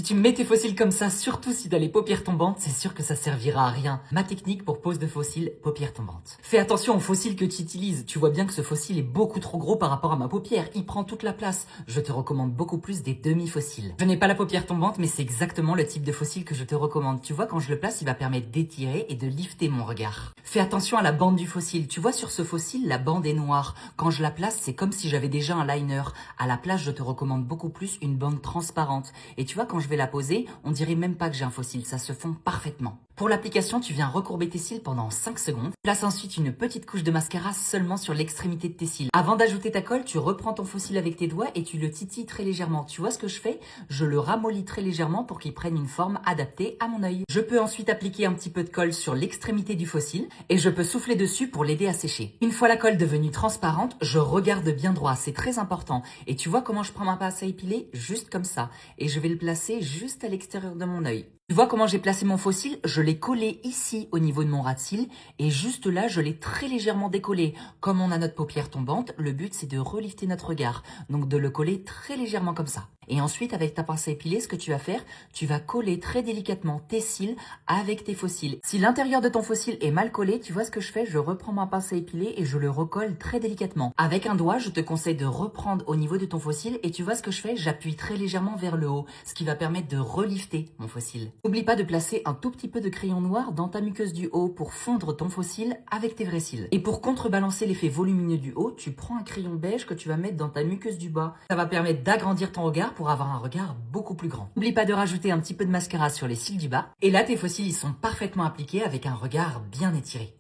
Si tu mets tes fossiles comme ça, surtout si t'as les paupières tombantes, c'est sûr que ça servira à rien. Ma technique pour pose de fossiles, paupières tombantes. Fais attention aux fossiles que tu utilises. Tu vois bien que ce fossile est beaucoup trop gros par rapport à ma paupière. Il prend toute la place. Je te recommande beaucoup plus des demi-fossiles. Je n'ai pas la paupière tombante, mais c'est exactement le type de fossile que je te recommande. Tu vois, quand je le place, il va permettre d'étirer et de lifter mon regard. Fais attention à la bande du fossile. Tu vois, sur ce fossile, la bande est noire. Quand je la place, c'est comme si j'avais déjà un liner. À la place, je te recommande beaucoup plus une bande transparente. Et tu vois, quand je vais la poser, on dirait même pas que j'ai un fossile, ça se fond parfaitement. Pour l'application, tu viens recourber tes cils pendant 5 secondes. Place ensuite une petite couche de mascara seulement sur l'extrémité de tes cils. Avant d'ajouter ta colle, tu reprends ton fossile avec tes doigts et tu le titilles très légèrement. Tu vois ce que je fais? Je le ramollis très légèrement pour qu'il prenne une forme adaptée à mon œil. Je peux ensuite appliquer un petit peu de colle sur l'extrémité du fossile et je peux souffler dessus pour l'aider à sécher. Une fois la colle devenue transparente, je regarde bien droit, c'est très important. Et tu vois comment je prends ma pince à épiler? Juste comme ça. Et je vais le placer juste à l'extérieur de mon œil. Tu vois comment j'ai placé mon fossile? Je l'ai collé ici au niveau de mon ras de cils et juste là, je l'ai très légèrement décollé. Comme on a notre paupière tombante, le but c'est de relifter notre regard. Donc de le coller très légèrement comme ça. Et ensuite, avec ta pince à épiler, ce que tu vas faire, tu vas coller très délicatement tes cils avec tes fossiles. Si l'intérieur de ton fossile est mal collé, tu vois ce que je fais? Je reprends ma pince à épiler et je le recolle très délicatement. Avec un doigt, je te conseille de reprendre au niveau de ton fossile et tu vois ce que je fais? J'appuie très légèrement vers le haut, ce qui va permettre de relifter mon fossile. N'oublie pas de placer un tout petit peu de crayon noir dans ta muqueuse du haut pour fondre ton fossile avec tes vrais cils. Et pour contrebalancer l'effet volumineux du haut, tu prends un crayon beige que tu vas mettre dans ta muqueuse du bas. Ça va permettre d'agrandir ton regard pour avoir un regard beaucoup plus grand. N'oublie pas de rajouter un petit peu de mascara sur les cils du bas. Et là, tes fossiles, ils sont parfaitement appliqués avec un regard bien étiré.